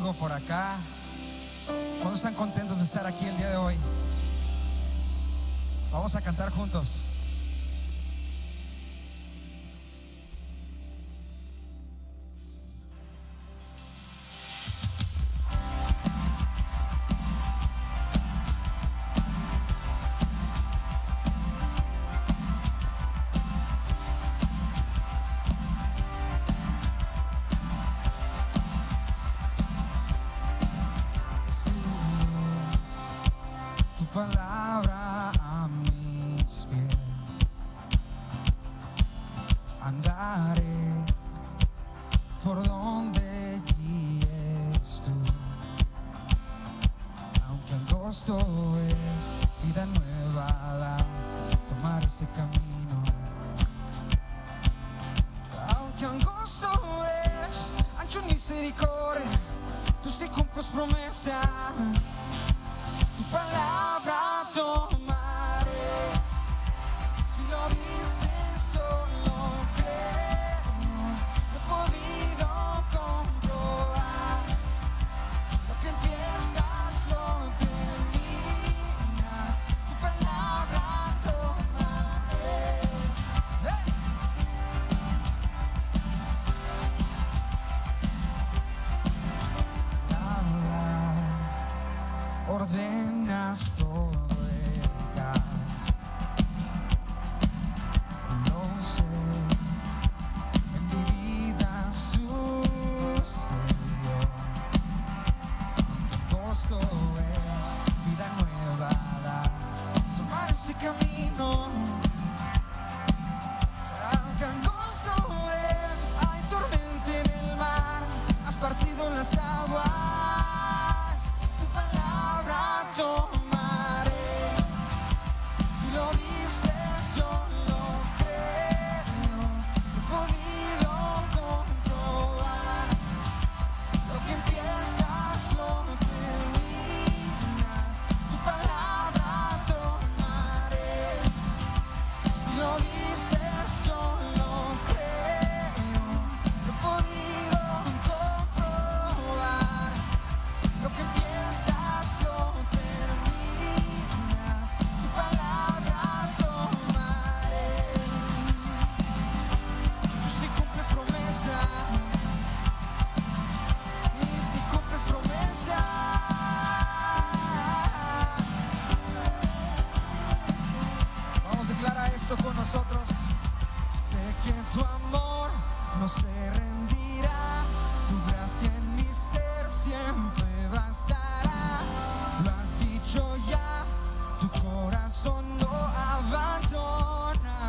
conmigo por acá. ¿Cuántos están contentos de estar aquí el día de hoy? Vamos a cantar juntos. Palabra a mis pies, andaré por donde guíes tú, aunque angosto es vida nueva, tomar ese camino, aunque angosto es ancho en misericordia, tú sí cumples promesas. Tu palabra tomaré, si lo dices yo lo creo, no he podido comprobar, lo que empiezas lo terminas, tu palabra tomaré. Ordenas todo el caos, lo sé, en mi vida sucedió, costo es vida nueva, tomar ese camino, aunque angosto es, hay tormenta en el mar, has partido las aguas. Tomaré, si lo dices yo lo creo, he podido comprobar, lo que empiezas lo terminas, tu palabra tomaré, si lo dices yo lo creo, he podido comprobar, lo que empiezas lo con nosotros. Sé que tu amor no se rendirá, tu gracia en mi ser siempre bastará. Lo has dicho ya, tu corazón no abandona.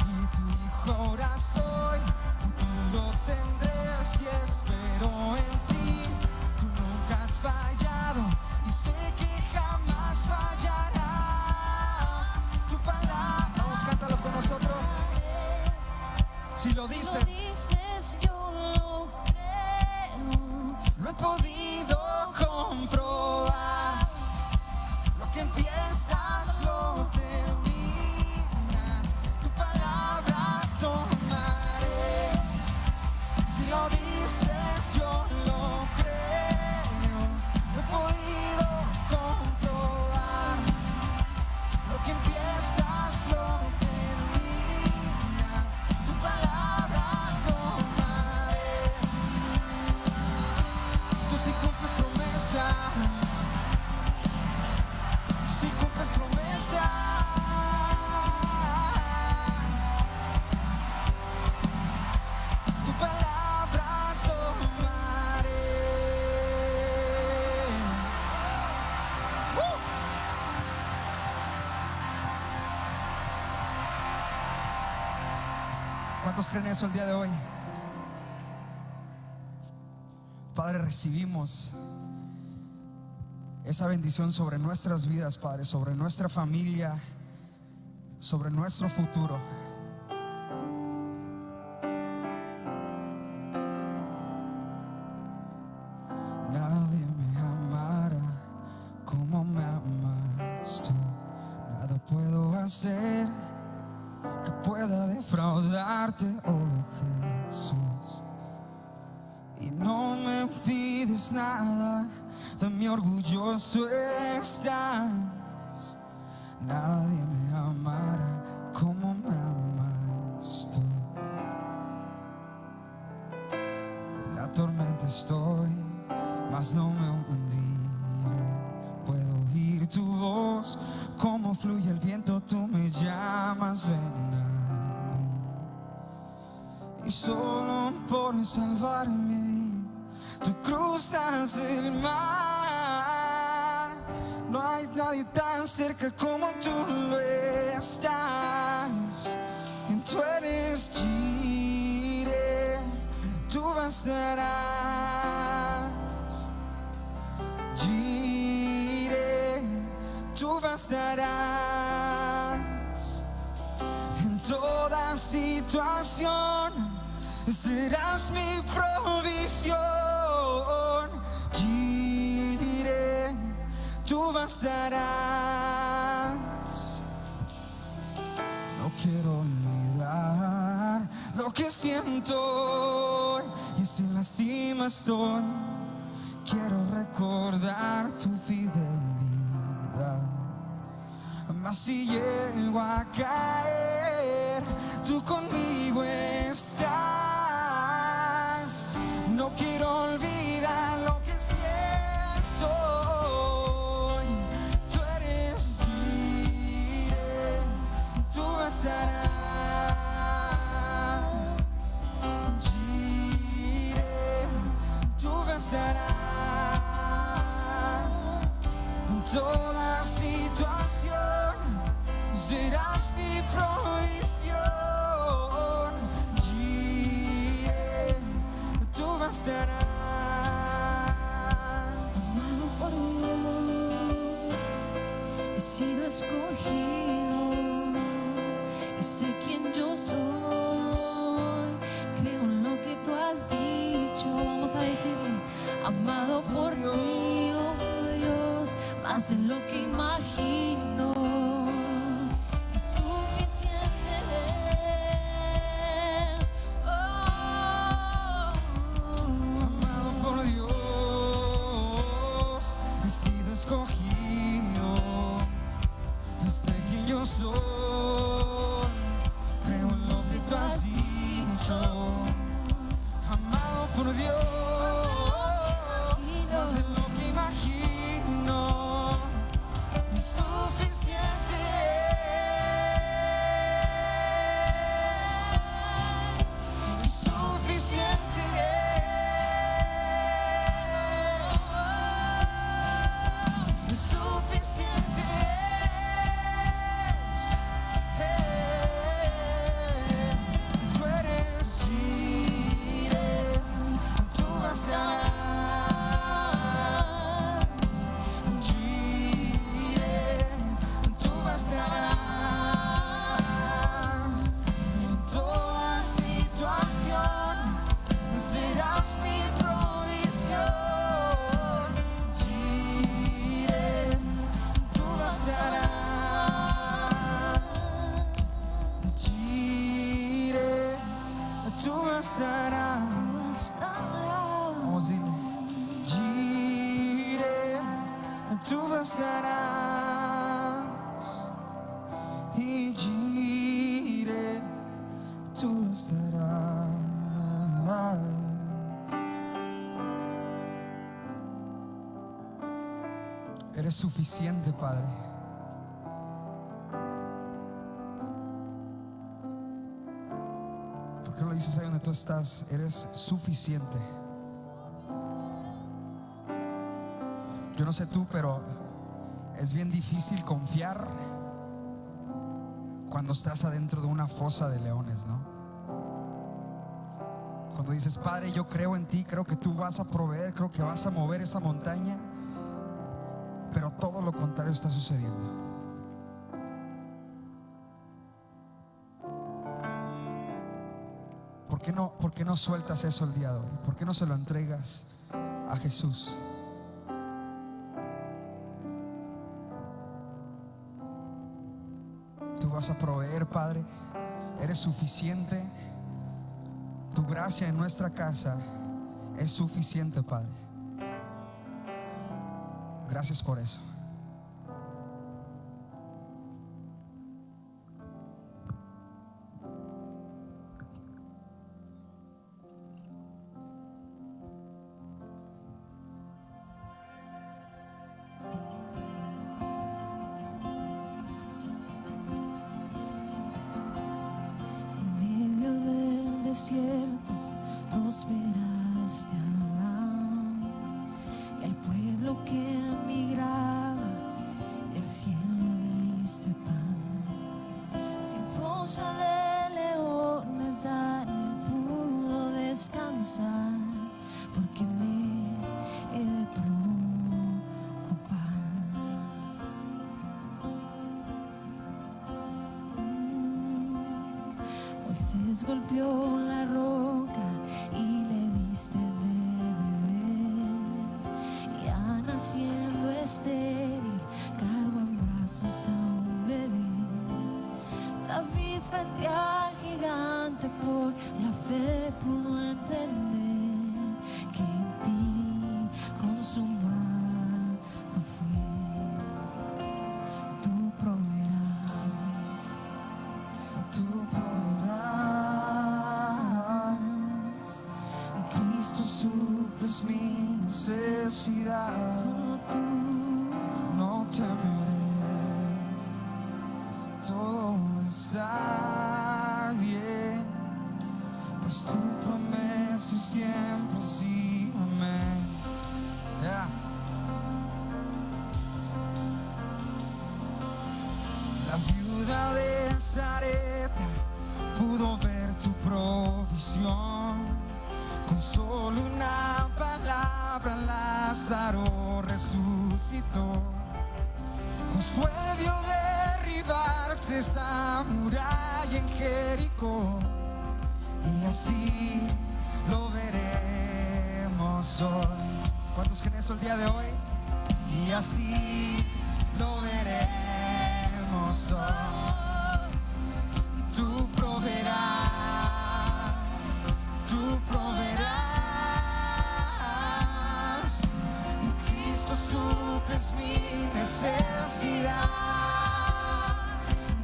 Y tu hijo ahora soy, futuro tendré si espero en ti. Tú nunca has fallado y sé que jamás fallará tu palabra. Vamos, cántalo con nosotros. Si lo dices, yo lo creo. Lo he podido comprobar. Lo que empiezas lo terminas. Tu palabra tomaré. Si lo dices, yo lo creo. Lo he podido comprobar, lo que empiezas lo terminas, tu palabra tomaré, tú sí cumples promesas, sí cumples promesas, tu palabra tomaré. ¿Cuántos creen eso el día de hoy? Padre, recibimos esa bendición sobre nuestras vidas, Padre, sobre nuestra familia, sobre nuestro futuro. Nadie me amará como me amas tú. Nada puedo hacer que pueda defraudarte, oh Jesús. me pides nada, de mi orgulloso estás. Nadie me amará como me amas tú. En la tormenta estoy, mas no me hundiré. Puedo oír tu voz, como fluye el viento, tú me llamas, ven a mí. Y solo por salvarme, tú cruzas el mar. No hay nadie tan cerca como tú lo estás. Tú eres Jireh, tú bastarás. Jireh, tú bastarás. En toda situación serás mi provisión. Jireh, tú bastarás. No quiero olvidar lo que siento hoy, y si en la cima estoy, quiero recordar tu fidelidad. Mas si llego a caer, tú conmigo estás. No quiero olvidar lo que siento hoy. Tú eres Jireh, tú bastarás. Jireh, tú bastarás. En toda situación serás mi provisión. Jireh, tú bastarás. Amado por Dios, he sido escogido y sé quién yo soy. Creo en lo que tú has dicho. Vamos a decirle: amado por ti, oh Dios, más de lo que imagino. Y suficiente es. Amado por Dios, he sido escogido, y sé quién yo soy. Creo en lo que tú has dicho. Amado por Dios, más de lo que imagino. Y suficiente es. Y suficiente es. Y suficiente es. Tú eres Jireh, tú bastarás. Jireh, tú bastarás. En toda situación serás mi provisión. Jireh, tú bastarás. Jireh, tú bastarás. Vamos, dile. Jireh, tú bastarás. Y Jireh, tú bastarás. Eres suficiente, Padre. ¿Por qué lo dices ahí donde tú estás? Eres suficiente. Yo no sé tú, pero es bien difícil confiar cuando estás adentro de una fosa de leones, ¿no? Cuando dices: Padre, yo creo en ti, creo que tú vas a proveer, creo que vas a mover esa montaña, pero todo lo contrario está sucediendo. ¿Por qué no sueltas eso el día de hoy? ¿Por qué no se lo entregas a Jesús? Tú vas a proveer, Padre. Eres suficiente. Tu gracia en nuestra casa es suficiente, Padre. Gracias por eso. En medio del desierto prosperaste a Abraham y al pueblo que emigraba del cielo diste pan. Sin fosa de leones Daniel pudo descansar, porque me he de preocupar. Moisés golpeó la roca y le diste de beber, y Ana siendo estéril cargó en brazos a un bebé. David frente al gigante por la fe pudo entender que en ti consumado fue. Tú proveerás, tú proveerás. En Cristo suples mi necesidad. Solo tú. No temeré, todo está bien, pues tu promesa siempre sí, amén. Yeah. La viuda de Sarepta pudo ver tu provisión, con solo una palabra Lázaro resucitó. Josué vio derribarse esa muralla en Jericó, y así lo veremos hoy. ¿Cuántos creen eso el día de hoy? Y así lo veremos hoy. Y tú proveerás, tú proveerás. En Cristo suples mi necesidad.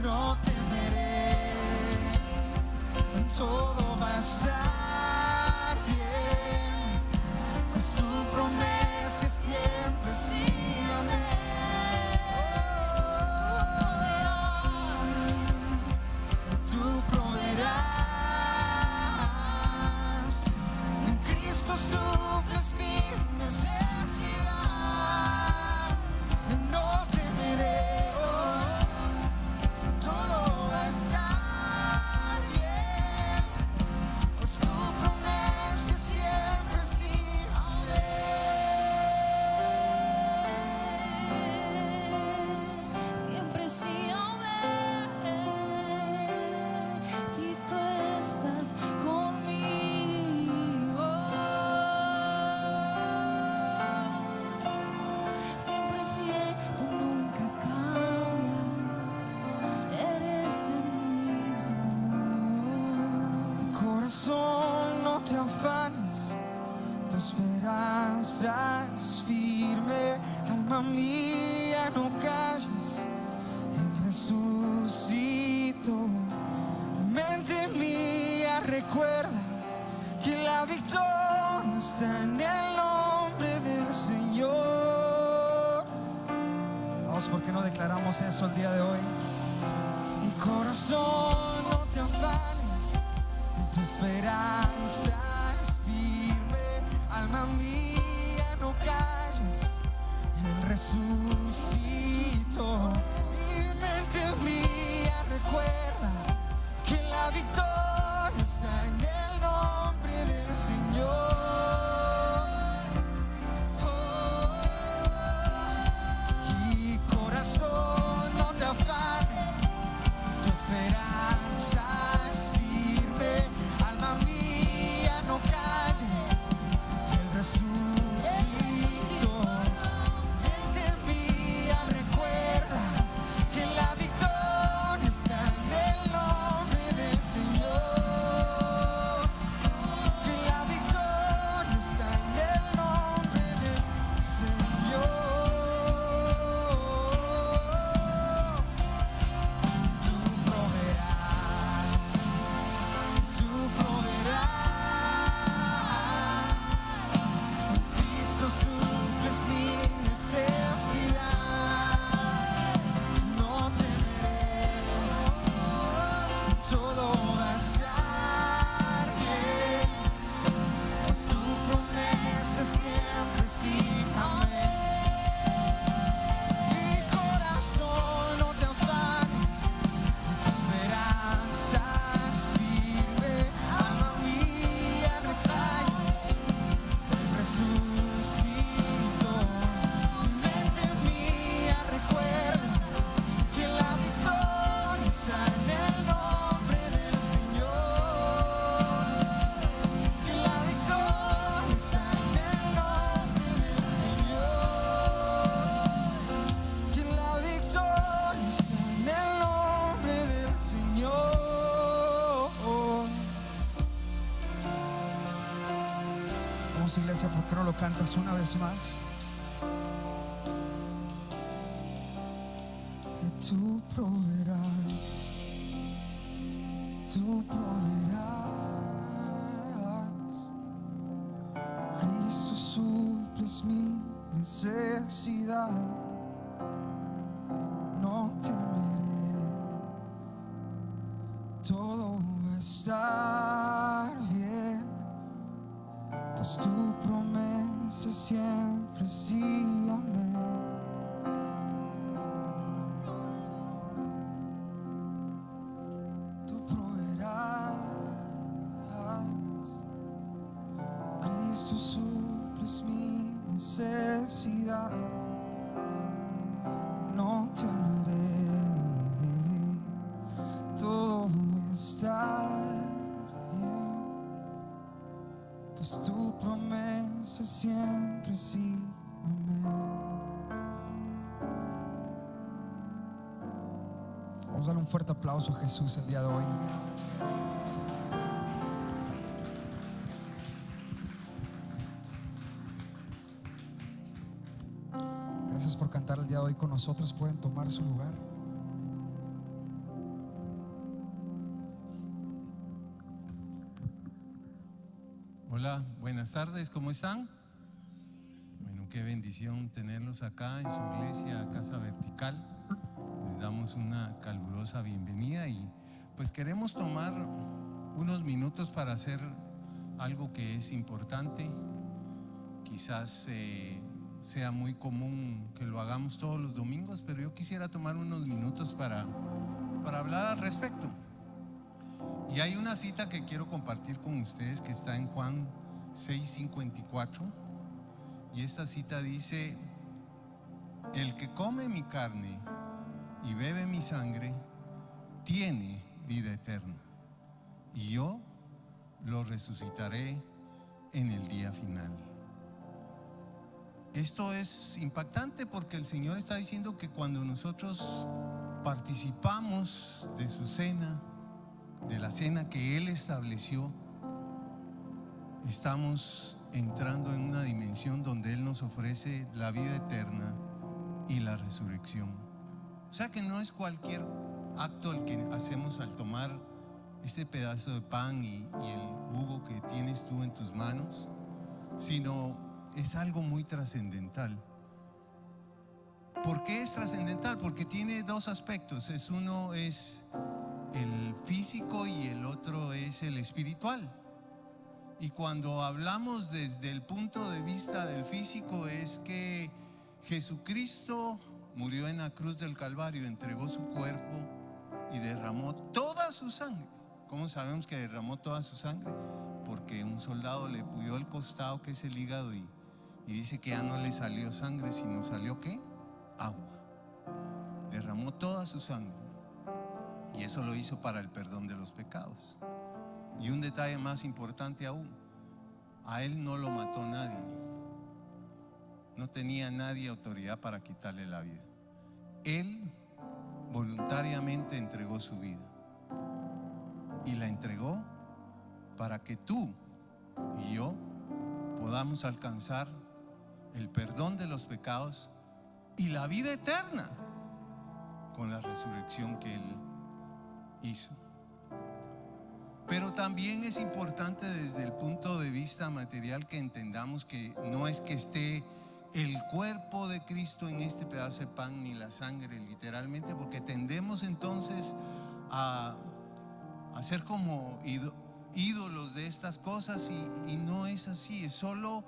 No temeré, todo va a estar bien, pues tu promesa es siempre sí, amén. Tú proveerás, en Cristo suples mi necesidad. No temeré, todo va a estar bien, pues tu promesa es siempre sí, amén. Siempre sí, amén. Si tú estás conmigo, siempre fiel, tú nunca cambias, eres el mismo. Corazón, no te afanes, tu esperanza es firme. Alma mía, no calles, Él resucitó. Mente mía, recuerda que la victoria está en el nombre del Señor. Vamos, ¿por qué no declaramos eso el día de hoy? Mi corazón, no te afanes, tu esperanza es firme. Alma mía, no calles, Él resucitó. Mi mente mía, recuerda que la victoria está en el nombre del Señor. Mi corazón, no te afanes, tu esperanza es firme. Alma mía, no calles, Él resucitó. Mente mía, recuerda que la victoria está en el nombre del Señor. cantamos, iglesia? ¿Por qué no lo cantas una vez más? Tú proveerás, tú proveerás. Cristo, suples mi necesidad. No temeré, todo va a estar bien, pues tu promesa siempre sí, amén. Tú proveerás, Cristo, suples mi necesidad. No temeré, todo va a estar bien, pues tu promesa siempre sí, amén. Vamos a darle un fuerte aplauso a Jesús el día de hoy. Gracias por cantar el día de hoy con nosotros. Pueden tomar su lugar. Hola, buenas tardes, ¿cómo están? Bueno, qué bendición tenerlos acá en su iglesia, Casa Vertical. Les damos una calurosa bienvenida y pues queremos tomar unos minutos para hacer algo que es importante. Quizás sea muy común que lo hagamos todos los domingos, pero yo quisiera tomar unos minutos para hablar al respecto. Y hay una cita que quiero compartir con ustedes que está en Juan 6:54, y esta cita dice: el que come mi carne y bebe mi sangre tiene vida eterna, y yo lo resucitaré en el día final. Esto es impactante porque el Señor está diciendo que cuando nosotros participamos de su cena, de la cena que Él estableció, estamos entrando en una dimensión donde Él nos ofrece la vida eterna y la resurrección. O sea que no es cualquier acto el que hacemos al tomar este pedazo de pan y el jugo que tienes tú en tus manos, sino es algo muy trascendental. ¿Por qué es trascendental? Porque tiene dos aspectos. Uno es el físico y el otro es el espiritual. Y cuando hablamos desde el punto de vista del físico, es que Jesucristo murió en la cruz del Calvario, entregó su cuerpo y derramó toda su sangre. ¿Cómo sabemos que derramó toda su sangre? Porque un soldado le puyó el costado, que es el hígado, y dice que ya no le salió sangre, sino salió ¿qué? Agua. Derramó toda su sangre, y eso lo hizo para el perdón de los pecados. Y un detalle más importante aún: a Él no lo mató nadie. No tenía nadie autoridad para quitarle la vida. Él voluntariamente entregó su vida, y la entregó para que tú y yo podamos alcanzar el perdón de los pecados y la vida eterna con la resurrección que Él hizo. Pero también es importante desde el punto de vista material que entendamos que no es que esté el cuerpo de Cristo en este pedazo de pan ni la sangre literalmente, porque tendemos entonces a ser como ídolos de estas cosas, y no es así. Es solo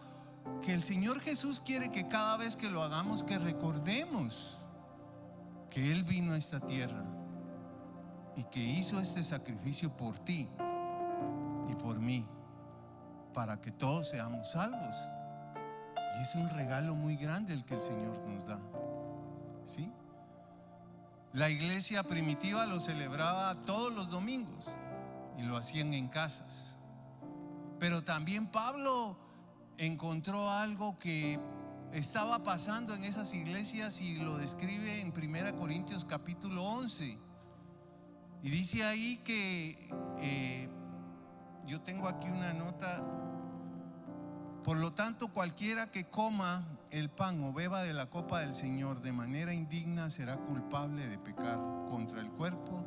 que el Señor Jesús quiere que cada vez que lo hagamos, que recordemos que Él vino a esta tierra y que hizo este sacrificio por ti y por mí, para que todos seamos salvos. Y es un regalo muy grande el que el Señor nos da, ¿sí? La iglesia primitiva lo celebraba todos los domingos y lo hacían en casas. Pero también Pablo encontró algo que estaba pasando en esas iglesias y lo describe en 1 Corintios capítulo 11. Y dice ahí que yo tengo aquí una nota Por lo tanto, cualquiera que coma el pan o beba de la copa del Señor de manera indigna será culpable de pecar contra el cuerpo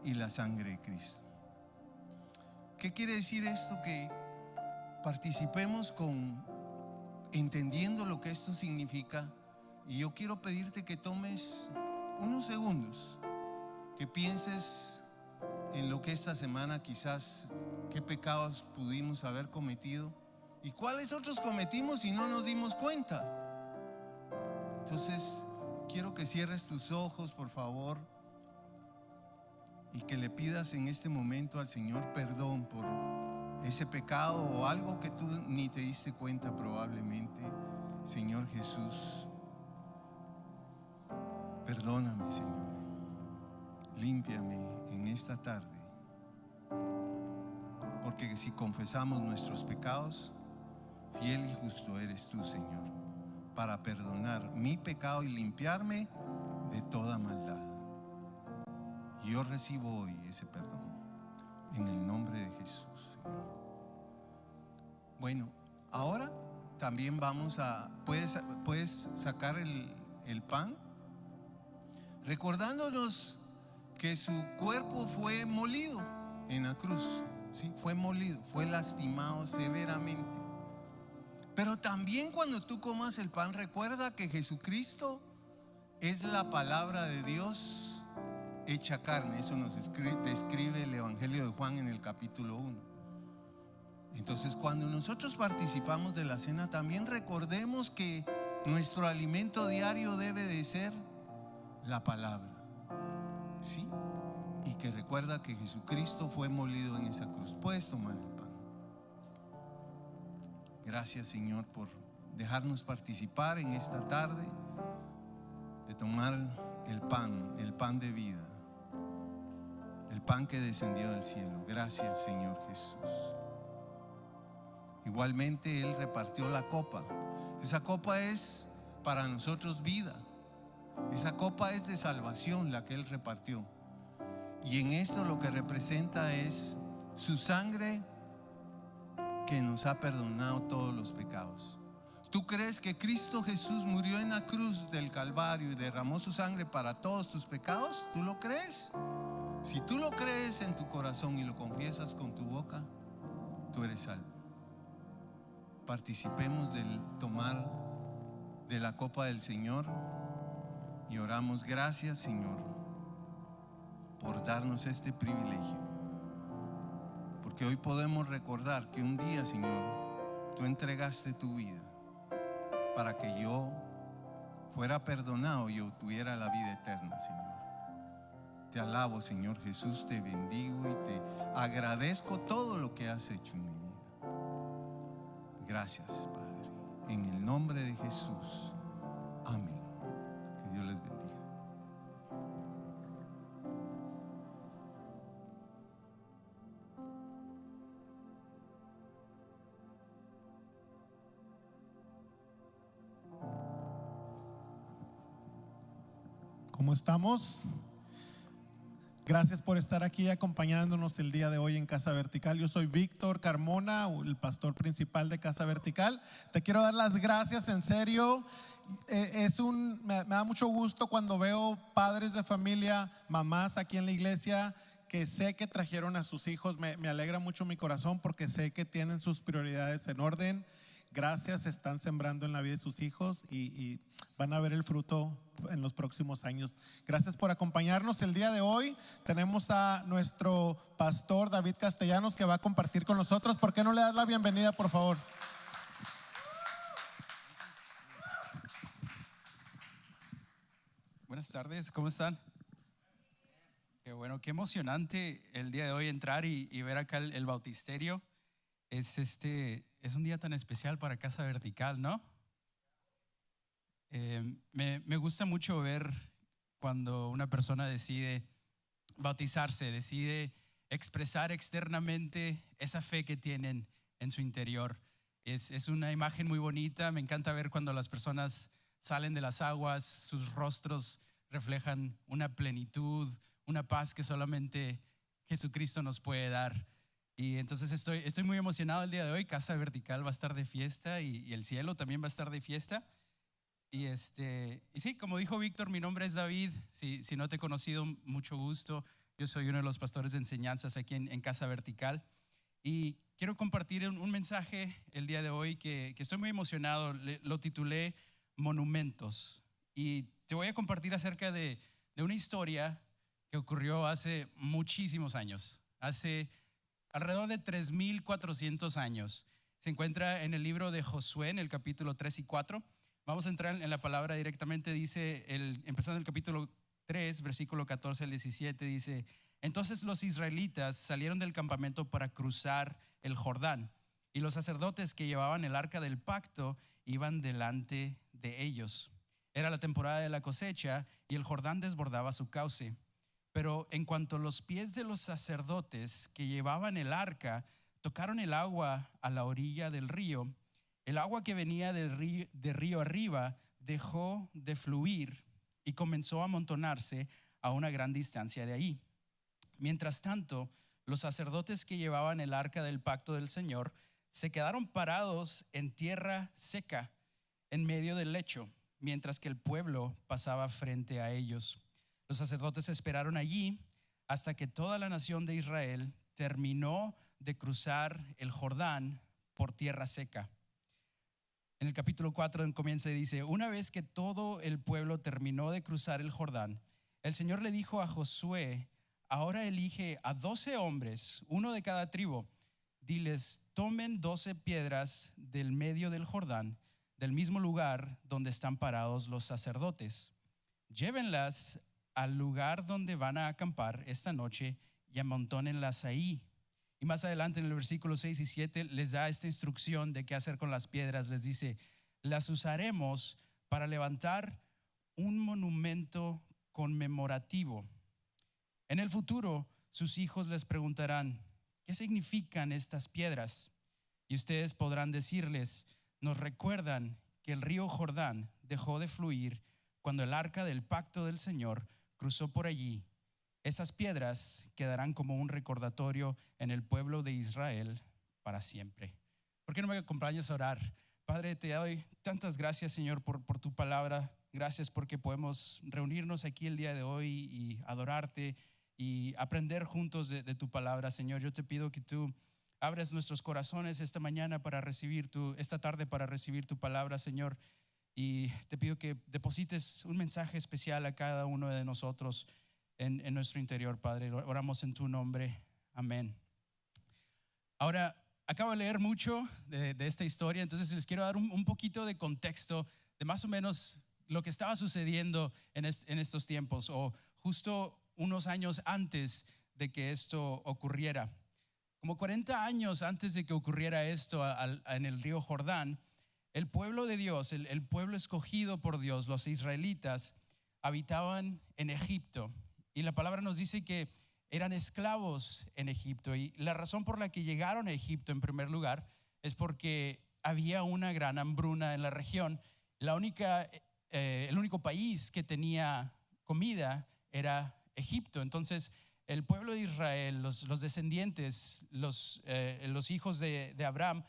y la sangre de Cristo. ¿Qué quiere decir esto? Que participemos entendiendo lo que esto significa. Y yo quiero pedirte que tomes unos segundos, que pienses en lo que esta semana quizás, qué pecados pudimos haber cometido y cuáles otros cometimos y no nos dimos cuenta. Entonces quiero que cierres tus ojos, por favor, y que le pidas en este momento al Señor perdón por ese pecado o algo que tú ni te diste cuenta probablemente. Señor Jesús, perdóname, Señor. Límpiame en esta tarde, porque si confesamos nuestros pecados, fiel y justo eres tú, Señor, para perdonar mi pecado y limpiarme de toda maldad. Yo recibo hoy ese perdón en el nombre de Jesús, Señor. Bueno, ahora también puedes sacar el pan, recordándonos que su cuerpo fue molido en la cruz, ¿sí? Fue molido, fue lastimado severamente. Pero también cuando tú comas el pan, recuerda que Jesucristo es la palabra de Dios hecha carne. Eso nos describe el Evangelio de Juan en el capítulo 1. Entonces, cuando nosotros participamos de la cena, también recordemos que nuestro alimento diario debe de ser la palabra, ¿sí? Y que recuerda que Jesucristo fue molido en esa cruz. Puedes tomar el pan. Gracias, Señor, por dejarnos participar en esta tarde de tomar el pan de vida, el pan que descendió del cielo. Gracias, Señor Jesús. Igualmente Él repartió la copa. Esa copa es para nosotros vida. Esa copa es de salvación, la que Él repartió. Y en esto lo que representa es su sangre que nos ha perdonado todos los pecados. ¿Tú crees que Cristo Jesús murió en la cruz del Calvario y derramó su sangre para todos tus pecados? ¿Tú lo crees? Si tú lo crees en tu corazón y lo confiesas con tu boca, tú eres salvo. Participemos del tomar de la copa del Señor y oramos. Gracias, Señor, por darnos este privilegio, porque hoy podemos recordar que un día, Señor, tú entregaste tu vida para que yo fuera perdonado y obtuviera la vida eterna, Señor. Te alabo, Señor Jesús, te bendigo y te agradezco todo lo que has hecho en mi vida. Gracias, Padre, en el nombre de Jesús. Amén. Que Dios les bendiga. ¿Cómo estamos? Gracias por estar aquí acompañándonos el día de hoy en Casa Vertical. Yo soy Víctor Carmona, el pastor principal de Casa Vertical. Te quiero dar las gracias, en serio. Me da mucho gusto cuando veo padres de familia, mamás aquí en la iglesia, que sé que trajeron a sus hijos. Me alegra mucho mi corazón porque sé que tienen sus prioridades en orden. Gracias, están sembrando en la vida de sus hijos y van a ver el fruto en los próximos años. Gracias por acompañarnos el día de hoy. Tenemos a nuestro pastor David Castellanos, que va a compartir con nosotros. ¿Por qué no le das la bienvenida, por favor? Buenas tardes, ¿cómo están? Qué bueno, qué emocionante el día de hoy entrar y ver acá el bautisterio. Es un día tan especial para Casa Vertical, ¿no? Me gusta mucho ver cuando una persona decide bautizarse, decide expresar externamente esa fe que tienen en su interior. Es una imagen muy bonita. Me encanta ver cuando las personas salen de las aguas, sus rostros reflejan una plenitud, una paz que solamente Jesucristo nos puede dar. Y entonces estoy muy emocionado el día de hoy. Casa Vertical va a estar de fiesta y el cielo también va a estar de fiesta. Y sí, como dijo Víctor, mi nombre es David. Si no te he conocido, mucho gusto. Yo soy uno de los pastores de enseñanzas aquí en Casa Vertical. Y quiero compartir un mensaje el día de hoy que estoy muy emocionado. Lo titulé Monumentos. Y te voy a compartir acerca de una historia que ocurrió hace muchísimos años. Hace alrededor de 3,400 años. Se encuentra en el libro de Josué, en el capítulo 3 y 4. Vamos a entrar en la palabra directamente. Dice, empezando el capítulo 3, versículo 14 al 17, dice: entonces los israelitas salieron del campamento para cruzar el Jordán, y los sacerdotes que llevaban el arca del pacto iban delante de ellos. Era la temporada de la cosecha y el Jordán desbordaba su cauce. Pero en cuanto los pies de los sacerdotes que llevaban el arca tocaron el agua a la orilla del río, el agua que venía de río arriba dejó de fluir y comenzó a amontonarse a una gran distancia de ahí. Mientras tanto, los sacerdotes que llevaban el arca del pacto del Señor se quedaron parados en tierra seca en medio del lecho, mientras que el pueblo pasaba frente a ellos. Los sacerdotes esperaron allí hasta que toda la nación de Israel terminó de cruzar el Jordán por tierra seca. En el capítulo 4 comienza y dice: una vez que todo el pueblo terminó de cruzar el Jordán, el Señor le dijo a Josué: ahora elige a 12 hombres, uno de cada tribu. Diles, tomen 12 piedras del medio del Jordán, del mismo lugar donde están parados los sacerdotes. Llévenlas al lugar donde van a acampar esta noche y amontónenlas ahí. Y más adelante en el versículo 6 y 7 les da esta instrucción de qué hacer con las piedras. Les dice: las usaremos para levantar un monumento conmemorativo. En el futuro, sus hijos les preguntarán: ¿qué significan estas piedras? Y ustedes podrán decirles: nos recuerdan que el río Jordán dejó de fluir cuando el arca del pacto del Señor cruzó por allí. Esas piedras quedarán como un recordatorio en el pueblo de Israel para siempre. ¿Por qué no me acompañas a orar? Padre, te doy tantas gracias, Señor, por tu palabra. Gracias porque podemos reunirnos aquí el día de hoy y adorarte y aprender juntos de tu palabra, Señor. Yo te pido que tú abras nuestros corazones esta mañana esta tarde para recibir tu palabra, Señor. Y te pido que deposites un mensaje especial a cada uno de nosotros en nuestro interior, Padre. Oramos en tu nombre. Amén. Ahora, acabo de leer mucho de esta historia, entonces les quiero dar un poquito de contexto de más o menos lo que estaba sucediendo en estos tiempos, o justo unos años antes de que esto ocurriera. Como 40 años antes de que ocurriera esto en el río Jordán, el pueblo de Dios, el pueblo escogido por Dios, los israelitas, habitaban en Egipto. Y la palabra nos dice que eran esclavos en Egipto. Y la razón por la que llegaron a Egipto en primer lugar es porque había una gran hambruna en la región. El único país que tenía comida era Egipto. Entonces el pueblo de Israel, los descendientes, los hijos de Abraham,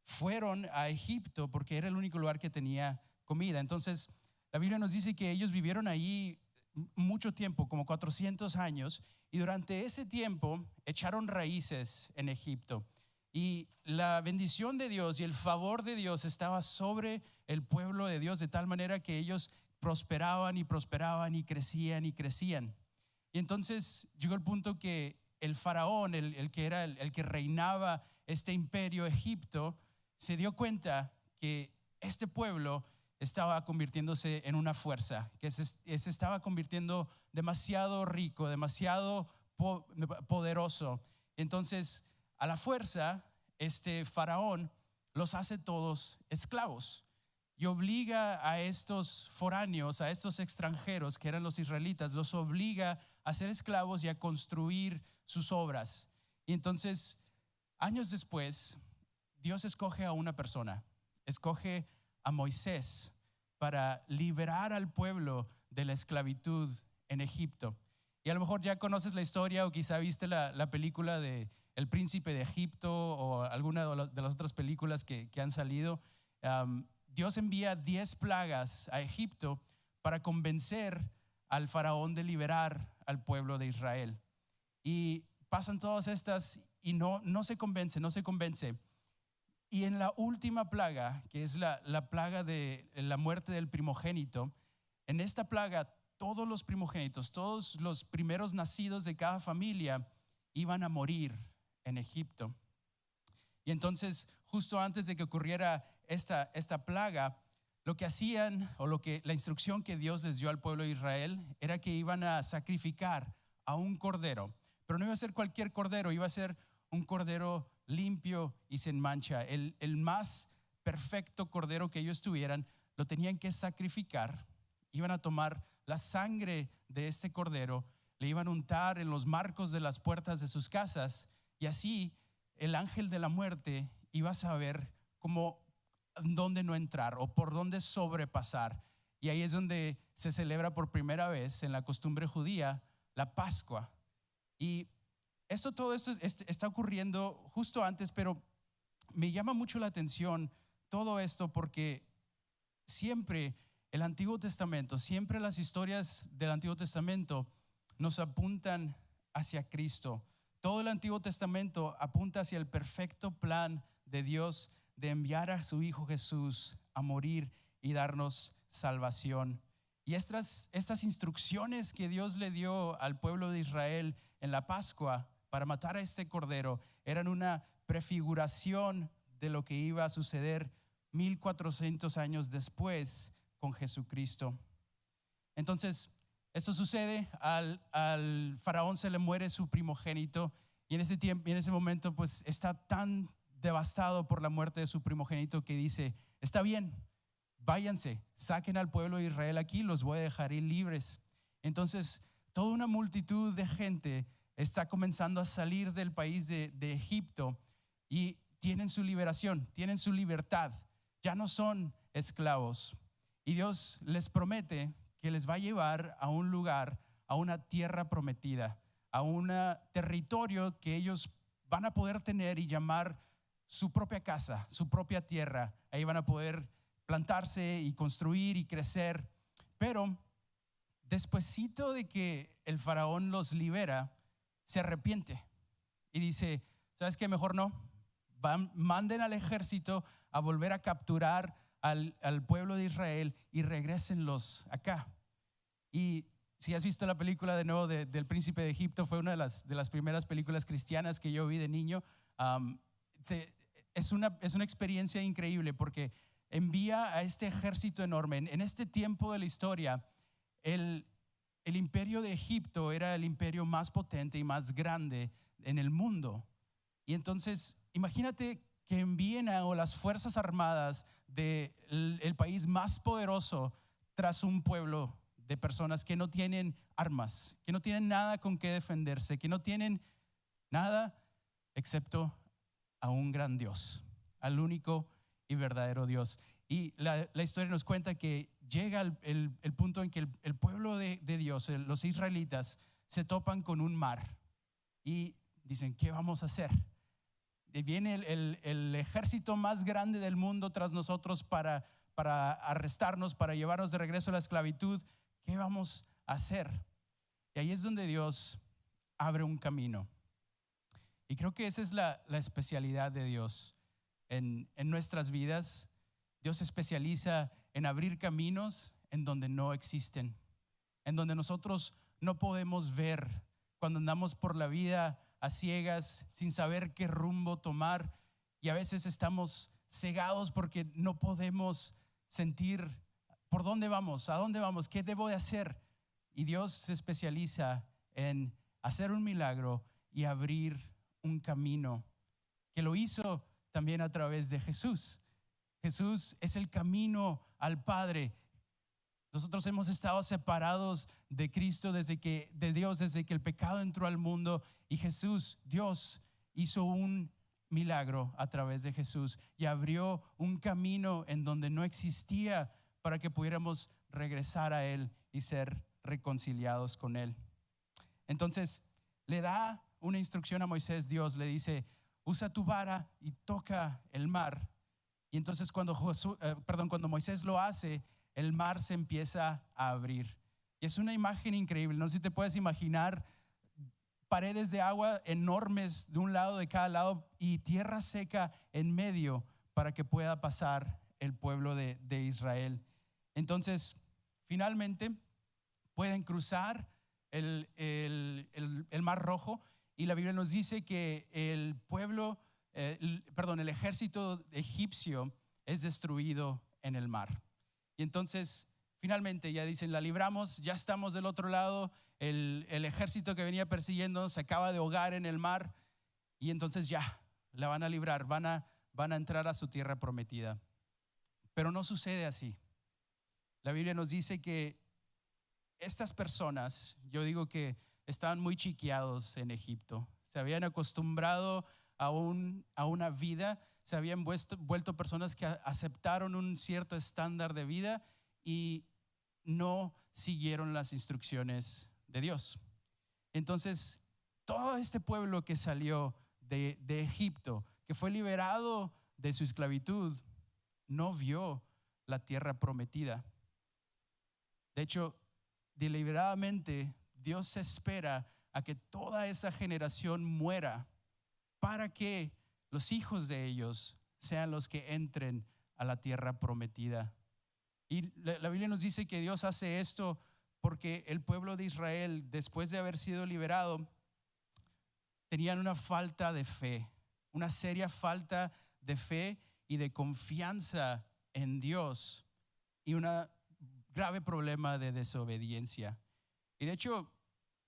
fueron a Egipto porque era el único lugar que tenía comida. Entonces la Biblia nos dice que ellos vivieron allí mucho tiempo, como 400 años, y durante ese tiempo echaron raíces en Egipto. Y la bendición de Dios y el favor de Dios estaba sobre el pueblo de Dios, de tal manera que ellos prosperaban y prosperaban y crecían y crecían. Y entonces llegó el punto que el faraón, el que reinaba este imperio Egipto, se dio cuenta que este pueblo estaba convirtiéndose en una fuerza, que se estaba convirtiendo demasiado rico, demasiado poderoso. Entonces, a la fuerza, este faraón los hace todos esclavos y obliga a estos foráneos, a estos extranjeros que eran los israelitas, los obliga a ser esclavos y a construir sus obras. Y entonces, años después, Dios escoge a una persona, escoge a Moisés para liberar al pueblo de la esclavitud en Egipto. Y a lo mejor ya conoces la historia o quizá viste la película de El Príncipe de Egipto o alguna de las otras películas que han salido, Dios envía 10 plagas a Egipto para convencer al faraón de liberar al pueblo de Israel. Y pasan todas estas y no se convence. Y en la última plaga, que es la plaga de la muerte del primogénito, en esta plaga todos los primogénitos, todos los primeros nacidos de cada familia iban a morir en Egipto. Y entonces, justo antes de que ocurriera esta plaga, lo que hacían, o la instrucción que Dios les dio al pueblo de Israel, era que iban a sacrificar a un cordero. Pero no iba a ser cualquier cordero, iba a ser un cordero limpio y sin mancha. El más perfecto cordero que ellos tuvieran, lo tenían que sacrificar. Iban a tomar la sangre de este cordero, le iban a untar en los marcos de las puertas de sus casas, y así el ángel de la muerte iba a saber dónde no entrar o por dónde sobrepasar. Y ahí es donde se celebra por primera vez en la costumbre judía la Pascua. Y todo esto está ocurriendo justo antes, pero me llama mucho la atención todo esto porque siempre el Antiguo Testamento, siempre las historias del Antiguo Testamento nos apuntan hacia Cristo. Todo el Antiguo Testamento apunta hacia el perfecto plan de Dios de enviar a su Hijo Jesús a morir y darnos salvación. Y estas instrucciones que Dios le dio al pueblo de Israel en la Pascua para matar a este cordero eran una prefiguración de lo que iba a suceder 1400 años después con Jesucristo. Entonces, esto sucede, al faraón se le muere su primogénito, y en ese momento pues está tan devastado por la muerte de su primogénito que dice: está bien, váyanse, saquen al pueblo de Israel aquí, los voy a dejar ir libres. Entonces toda una multitud de gente está comenzando a salir del país de Egipto, y tienen su liberación, tienen su libertad, ya no son esclavos. Y Dios les promete que les va a llevar a un lugar, a una tierra prometida, a un territorio que ellos van a poder tener y llamar su propia casa, su propia tierra. Ahí van a poder plantarse y construir y crecer. Pero despuesito de que el faraón los libera, se arrepiente y dice: ¿sabes qué? Mejor no. Manden al ejército a volver a capturar al pueblo de Israel y regrésenlos acá. Y si has visto la película de nuevo del Príncipe de Egipto, fue una de las primeras películas cristianas que yo vi de niño. Es una experiencia increíble porque envía a este ejército enorme. En este tiempo de la historia, el imperio de Egipto era el imperio más potente y más grande en el mundo. Y entonces imagínate que envíen a las fuerzas armadas del país más poderoso tras un pueblo de personas que no tienen armas, que no tienen nada con qué defenderse, que no tienen nada excepto a un gran Dios, al único y verdadero Dios. Y la historia nos cuenta que llega el punto en que el pueblo de Dios, los israelitas, se topan con un mar y dicen: ¿qué vamos a hacer? Y viene el ejército más grande del mundo tras nosotros para arrestarnos, para llevarnos de regreso a la esclavitud. ¿Qué vamos a hacer? Y ahí es donde Dios abre un camino. Y creo que esa es la especialidad de Dios en nuestras vidas. Dios se especializa en abrir caminos en donde no existen, en donde nosotros no podemos ver, cuando andamos por la vida a ciegas, sin saber qué rumbo tomar, y a veces estamos cegados porque no podemos sentir por dónde vamos, a dónde vamos, qué debo de hacer. Y Dios se especializa en hacer un milagro y abrir un camino, que lo hizo también a través de Jesús. Jesús es el camino al Padre. Nosotros hemos estado separados de Cristo de Dios desde que el pecado entró al mundo, y Jesús, Dios, hizo un milagro a través de Jesús y abrió un camino en donde no existía, para que pudiéramos regresar a Él y ser reconciliados con Él. Entonces le da una instrucción a Moisés, Dios le dice, usa tu vara y toca el mar. Y entonces cuando Moisés lo hace, el mar se empieza a abrir. Y es una imagen increíble. No sé si te puedes imaginar paredes de agua enormes de un lado, de cada lado, y tierra seca en medio para que pueda pasar el pueblo de Israel. Entonces, finalmente pueden cruzar el Mar Rojo, y la Biblia nos dice que el ejército egipcio es destruido en el mar. Y entonces finalmente ya dicen, la libramos, ya estamos del otro lado, el ejército que venía persiguiendo se acaba de ahogar en el mar, y entonces ya la van a librar, van a entrar a su tierra prometida. Pero no sucede así. La Biblia nos dice que estas personas, yo digo que estaban muy chiqueados en Egipto, se habían acostumbrado a una vida, se habían vuelto personas que aceptaron un cierto estándar de vida y no siguieron las instrucciones de Dios. Entonces, todo este pueblo que salió de Egipto, que fue liberado de su esclavitud, no vio la tierra prometida. De hecho, deliberadamente Dios espera a que toda esa generación muera para que los hijos de ellos sean los que entren a la tierra prometida. Y la Biblia nos dice que Dios hace esto porque el pueblo de Israel, después de haber sido liberado, tenían una falta de fe, una seria falta de fe y de confianza en Dios, y un grave problema de desobediencia. Y de hecho,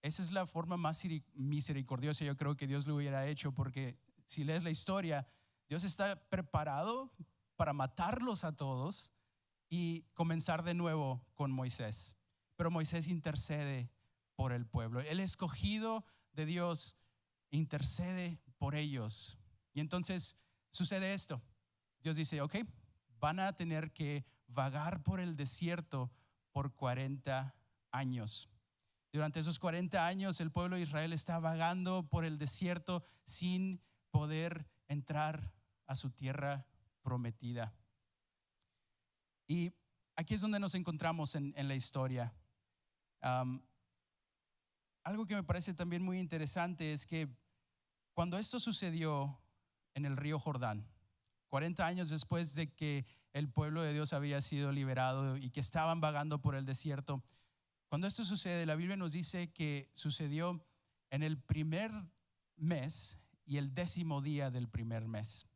esa es la forma más misericordiosa yo creo que Dios lo hubiera hecho, porque si lees la historia, Dios está preparado para matarlos a todos y comenzar de nuevo con Moisés. Pero Moisés intercede por el pueblo. El escogido de Dios intercede por ellos. Y entonces sucede esto. Dios dice, ok, van a tener que vagar por el desierto por 40 años. Durante esos 40 años el pueblo de Israel está vagando por el desierto sin poder entrar a su tierra prometida. Y aquí es donde nos encontramos en la historia. Algo que me parece también muy interesante es que cuando esto sucedió en el río Jordán, 40 años después de que el pueblo de Dios había sido liberado y que estaban vagando por el desierto, cuando esto sucede, la Biblia nos dice que sucedió en el primer mes y el 10º día del primer mes.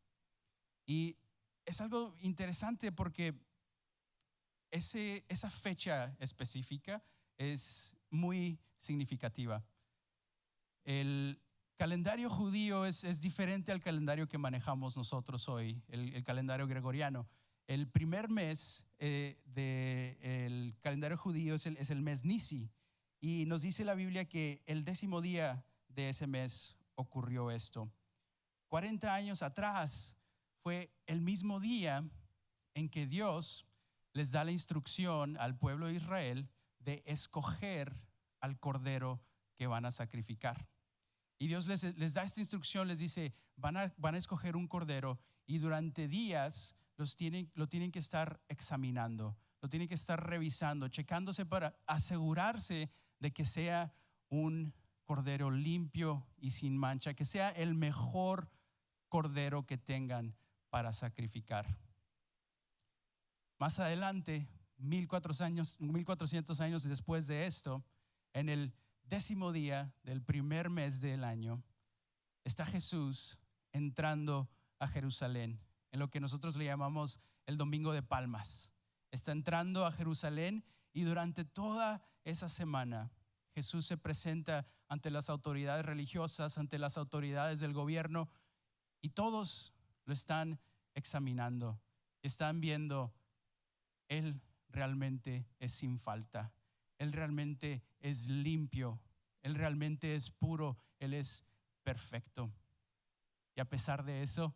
Y es algo interesante porque esa fecha específica es muy significativa. El calendario judío es diferente al calendario que manejamos nosotros hoy, el calendario gregoriano. El primer mes del calendario judío es el mes Nisi, y nos dice la Biblia que el 10º día de ese mes ocurrió esto. 40 años atrás fue el mismo día en que Dios les da la instrucción al pueblo de Israel de escoger al cordero que van a sacrificar. Y Dios les da esta instrucción, les dice, van a escoger un cordero, y durante días lo tienen que estar examinando, lo tienen que estar revisando, checándose para asegurarse de que sea un cordero limpio y sin mancha, que sea el mejor cordero que tengan para sacrificar. Más adelante, 1400 años después de esto, en el 10º día del primer mes del año, está Jesús entrando a Jerusalén, en lo que nosotros le llamamos el Domingo de Palmas. Está entrando a Jerusalén, y durante toda esa semana Jesús se presenta ante las autoridades religiosas, ante las autoridades del gobierno, y todos lo están examinando. Están viendo, Él realmente es sin falta, Él realmente es limpio, Él realmente es puro, Él es perfecto. Y a pesar de eso,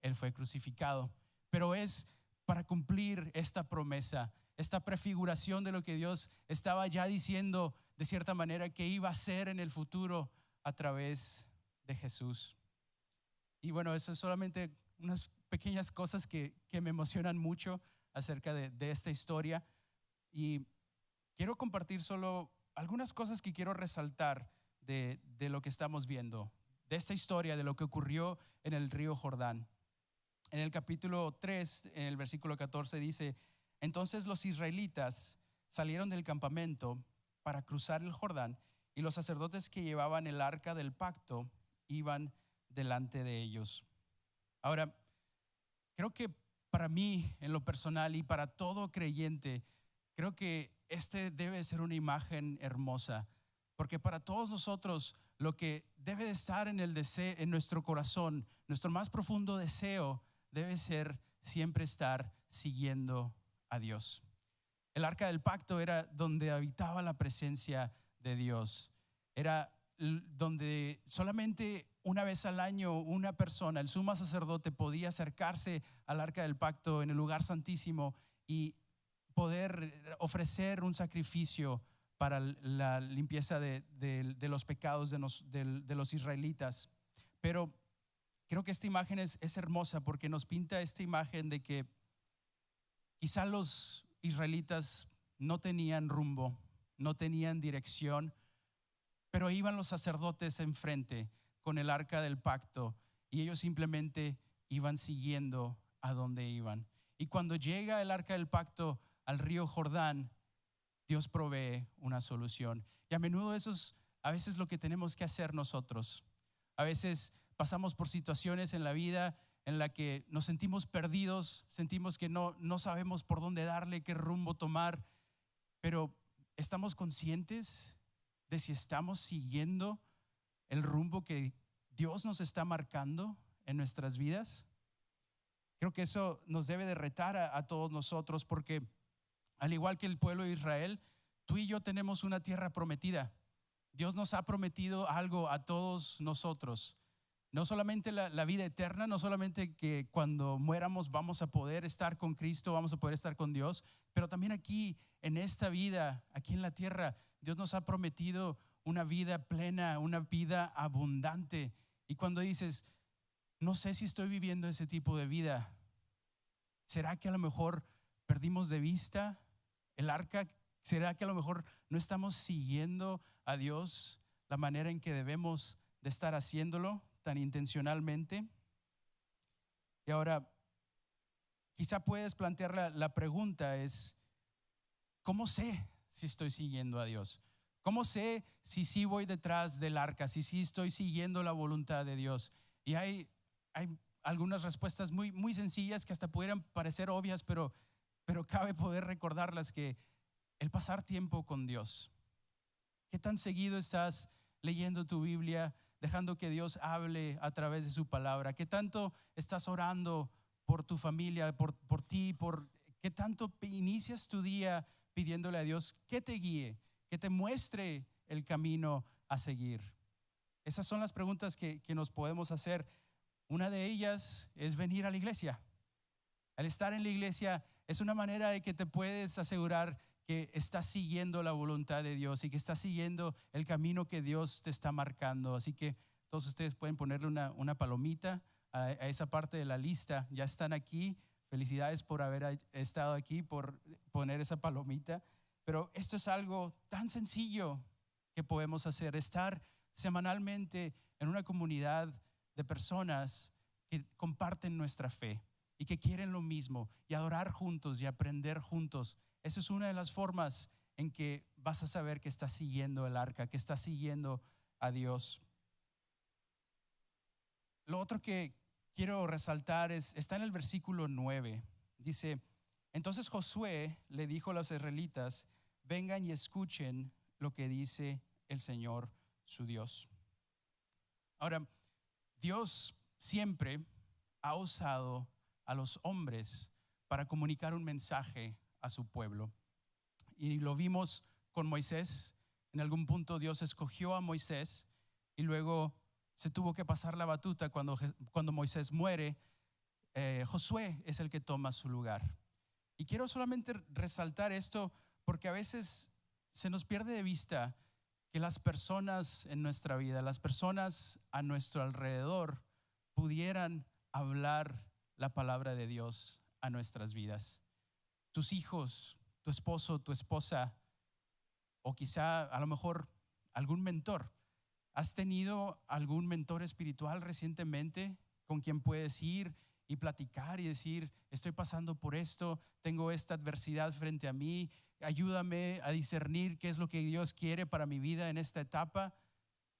Él fue crucificado. Pero es para cumplir esta promesa, esta prefiguración de lo que Dios estaba ya diciendo de cierta manera que iba a ser en el futuro a través de Jesús. Y bueno, eso es solamente unas pequeñas cosas que me emocionan mucho acerca de esta historia. Y quiero compartir solo algunas cosas que quiero resaltar de lo que estamos viendo, de esta historia, de lo que ocurrió en el río Jordán. En el capítulo 3, en el versículo 14 dice: entonces los israelitas salieron del campamento para cruzar el Jordán, y los sacerdotes que llevaban el arca del pacto iban delante de ellos. Ahora, creo que para mí, en lo personal, y para todo creyente, creo que este debe ser una imagen hermosa, porque para todos nosotros lo que debe de estar en el deseo, en nuestro corazón, nuestro más profundo deseo, debe ser siempre estar siguiendo a Dios. El arca del pacto era donde habitaba la presencia de Dios. Era donde solamente una vez al año una persona, el sumo sacerdote, podía acercarse al arca del pacto en el lugar santísimo y poder ofrecer un sacrificio para la limpieza de los pecados de los israelitas. Pero creo que esta imagen es hermosa, porque nos pinta esta imagen de que quizá los israelitas no tenían rumbo, no tenían dirección, pero iban los sacerdotes enfrente con el arca del pacto y ellos simplemente iban siguiendo a donde iban. Y cuando llega el arca del pacto al río Jordán, Dios provee una solución. Y a menudo eso es a veces lo que tenemos que hacer nosotros. A veces pasamos por situaciones en la vida en la que nos sentimos perdidos, sentimos que no sabemos por dónde darle, qué rumbo tomar, pero ¿estamos conscientes de si estamos siguiendo el rumbo que Dios nos está marcando en nuestras vidas? Creo que eso nos debe de retar a todos nosotros, porque al igual que el pueblo de Israel, tú y yo tenemos una tierra prometida. Dios nos ha prometido algo a todos nosotros. No solamente la vida eterna, no solamente que cuando muéramos vamos a poder estar con Cristo, vamos a poder estar con Dios, pero también aquí en esta vida, aquí en la tierra, Dios nos ha prometido una vida plena, una vida abundante. Y cuando dices, no sé si estoy viviendo ese tipo de vida, ¿será que a lo mejor perdimos de vista el arca? ¿Será que a lo mejor no estamos siguiendo a Dios la manera en que debemos de estar haciéndolo tan intencionalmente? Y ahora, quizá puedes plantear la pregunta es, ¿cómo sé si estoy siguiendo a Dios? ¿Cómo sé si sí voy detrás del arca, si sí estoy siguiendo la voluntad de Dios? Y hay algunas respuestas muy, muy sencillas que hasta pudieran parecer obvias, pero cabe poder recordarlas, que el pasar tiempo con Dios. ¿Qué tan seguido estás leyendo tu Biblia, dejando que Dios hable a través de su palabra? ¿Qué tanto estás orando por tu familia, por ti? ¿Qué tanto inicias tu día pidiéndole a Dios que te guíe, que te muestre el camino a seguir? Esas son las preguntas que nos podemos hacer. Una de ellas es venir a la iglesia. Al estar en la iglesia es una manera de que te puedes asegurar que estás siguiendo la voluntad de Dios y que estás siguiendo el camino que Dios te está marcando. Así que todos ustedes pueden ponerle una palomita a esa parte de la lista. Ya están aquí. Felicidades por haber estado aquí, por poner esa palomita. Pero esto es algo tan sencillo que podemos hacer: estar semanalmente en una comunidad de personas que comparten nuestra fe y que quieren lo mismo, y adorar juntos y aprender juntos. Esa es una de las formas en que vas a saber que estás siguiendo el arca, que estás siguiendo a Dios. Lo otro que quiero resaltar está en el versículo 9. Dice: entonces Josué le dijo a los israelitas, vengan y escuchen lo que dice el Señor su Dios. Ahora, Dios siempre ha usado a los hombres para comunicar un mensaje a su pueblo. Y lo vimos con Moisés. En algún punto Dios escogió a Moisés y luego se tuvo que pasar la batuta. Cuando Moisés muere, Josué es el que toma su lugar. Y quiero solamente resaltar esto porque a veces se nos pierde de vista que las personas en nuestra vida, las personas a nuestro alrededor pudieran hablar la palabra de Dios a nuestras vidas. Tus hijos, tu esposo, tu esposa, o quizá a lo mejor algún mentor. ¿Has tenido algún mentor espiritual recientemente con quien puedes ir y platicar y decir, estoy pasando por esto, tengo esta adversidad frente a mí, ayúdame a discernir qué es lo que Dios quiere para mi vida en esta etapa?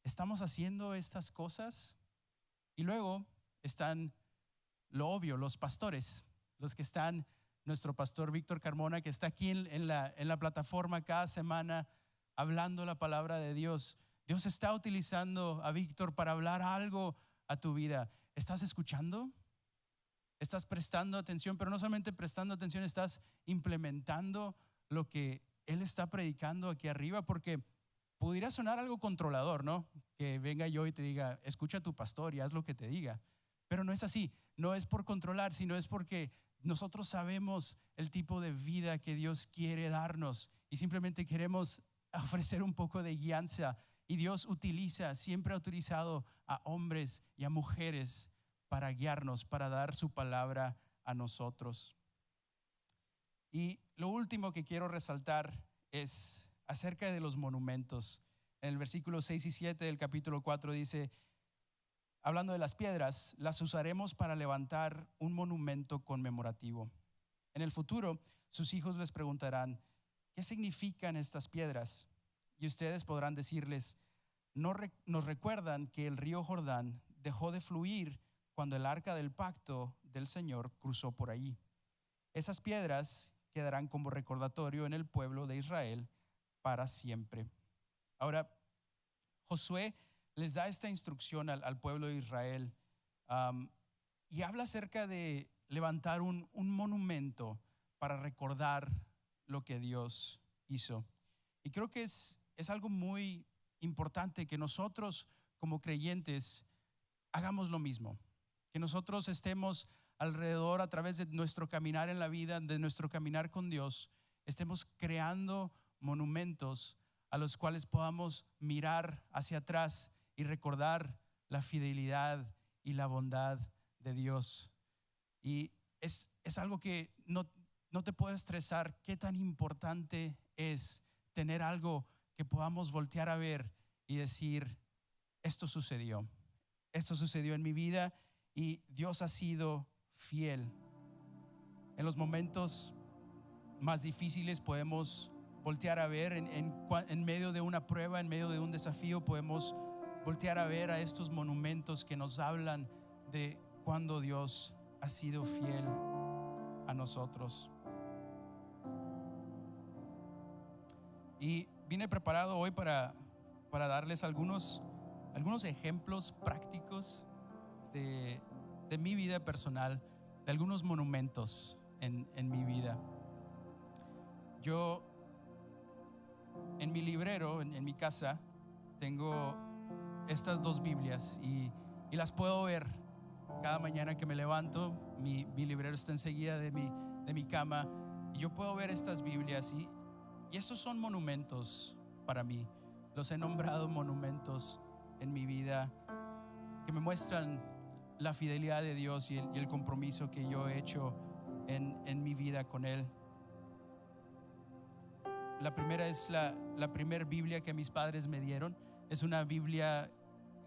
¿Estamos haciendo estas cosas? Y luego están lo obvio, los pastores, los que están, nuestro pastor Víctor Carmona, que está aquí en la plataforma cada semana hablando la palabra de Dios. Dios está utilizando a Víctor para hablar algo a tu vida. ¿Estás escuchando? ¿Estás prestando atención? Pero no solamente prestando atención, estás implementando lo que Él está predicando aquí arriba, porque pudiera sonar algo controlador, ¿no? Que venga yo y te diga, escucha a tu pastor y haz lo que te diga. Pero no es así, no es por controlar, sino es porque nosotros sabemos el tipo de vida que Dios quiere darnos y simplemente queremos ofrecer un poco de guianza. Y Dios siempre ha utilizado a hombres y a mujeres para guiarnos, para dar su palabra a nosotros. Y lo último que quiero resaltar es acerca de los monumentos. En el versículo 6 y 7 del capítulo 4 dice, hablando de las piedras, las usaremos para levantar un monumento conmemorativo. En el futuro, sus hijos les preguntarán, ¿qué significan estas piedras? Y ustedes podrán decirles, nos recuerdan que el río Jordán dejó de fluir cuando el arca del pacto del Señor cruzó por allí. Esas piedras quedarán como recordatorio en el pueblo de Israel para siempre. Ahora, Josué les da esta instrucción al pueblo de Israel y habla acerca de levantar un monumento para recordar lo que Dios hizo. Y creo que es algo muy importante que nosotros como creyentes hagamos lo mismo, que nosotros estemos alrededor a través de nuestro caminar en la vida, de nuestro caminar con Dios, estemos creando monumentos a los cuales podamos mirar hacia atrás y recordar la fidelidad y la bondad de Dios. Y es algo que no te puede estresar qué tan importante es tener algo que podamos voltear a ver y decir, esto sucedió en mi vida y Dios ha sido fiel. En los momentos más difíciles podemos voltear a ver, en medio de una prueba, en medio de un desafío, podemos voltear a ver a estos monumentos que nos hablan de cuando Dios ha sido fiel a nosotros. Y vine preparado hoy para darles algunos ejemplos prácticos de mi vida personal, de algunos monumentos en mi vida. Yo en mi librero, en mi casa, tengo estas dos Biblias y las puedo ver cada mañana que me levanto. Mi librero está enseguida de mi cama y yo puedo ver estas Biblias y esos son monumentos para mí. Los he nombrado monumentos en mi vida que me muestran la fidelidad de Dios y el compromiso que yo he hecho en mi vida con Él. La primera es la primera Biblia que mis padres me dieron. Es una Biblia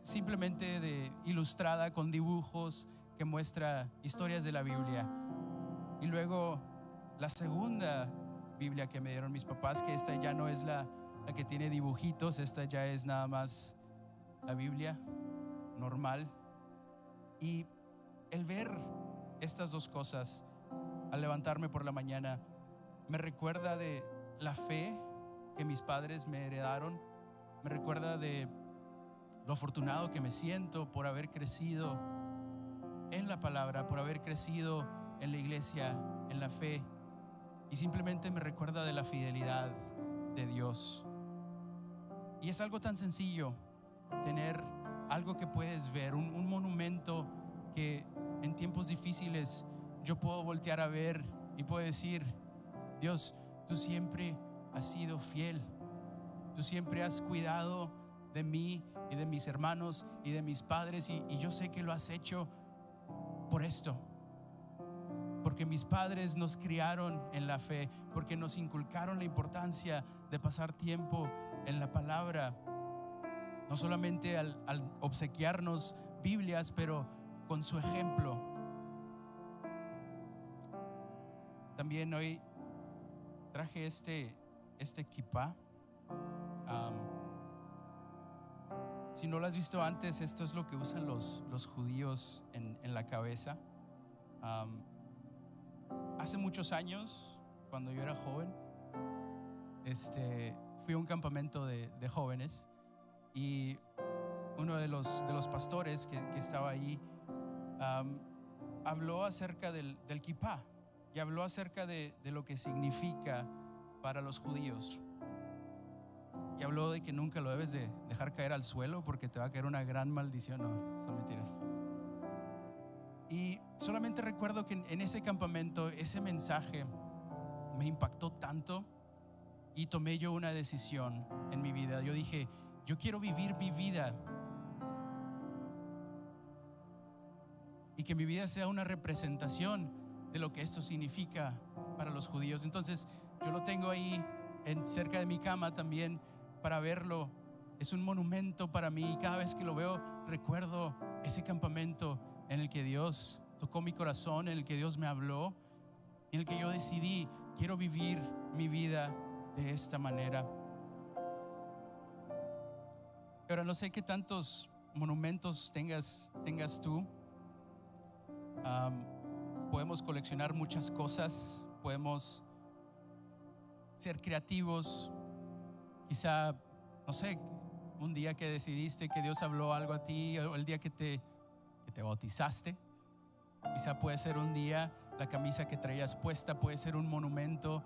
simplemente ilustrada con dibujos que muestra historias de la Biblia. Y luego la segunda Biblia que me dieron mis papás, que esta ya no es la que tiene dibujitos, esta ya es nada más la Biblia normal. Y el ver estas dos cosas al levantarme por la mañana me recuerda de la fe que mis padres me heredaron, me recuerda de lo afortunado que me siento por haber crecido en la palabra, por haber crecido en la iglesia, en la fe, y simplemente me recuerda de la fidelidad de Dios. Y es algo tan sencillo tener algo que puedes ver, un monumento que en tiempos difíciles yo puedo voltear a ver y puedo decir, Dios, tú siempre has sido fiel, Tú siempre has cuidado de mí y de mis hermanos y de mis padres, y yo sé que lo has hecho por esto, porque mis padres nos criaron en la fe, porque nos inculcaron la importancia de pasar tiempo en la palabra, no solamente al obsequiarnos Biblias, pero con su ejemplo. También hoy traje este kipá. Si no lo has visto antes, esto es lo que usan los judíos en la cabeza. Hace muchos años, cuando yo era joven, fui a un campamento de jóvenes, y uno de los pastores que estaba ahí habló acerca del kipá, y habló acerca de lo que significa para los judíos. Y habló de que nunca lo debes de dejar caer al suelo, porque te va a caer una gran maldición. No, son mentiras. Y solamente recuerdo que en ese campamento, ese mensaje me impactó tanto, y tomé yo una decisión en mi vida. Yo dije, yo quiero vivir mi vida, y que mi vida sea una representación de lo que esto significa para los judíos. Entonces yo lo tengo ahí cerca de mi cama también para verlo. Es un monumento para mí, y cada vez que lo veo recuerdo ese campamento en el que Dios tocó mi corazón, en el que Dios me habló, en el que yo decidí, quiero vivir mi vida de esta manera. Pero no sé qué tantos monumentos tengas tú. Podemos coleccionar muchas cosas, podemos ser creativos. Quizá, no sé, un día que decidiste que Dios habló algo a ti, o el día que te bautizaste. Quizá puede ser un día, la camisa que traías puesta puede ser un monumento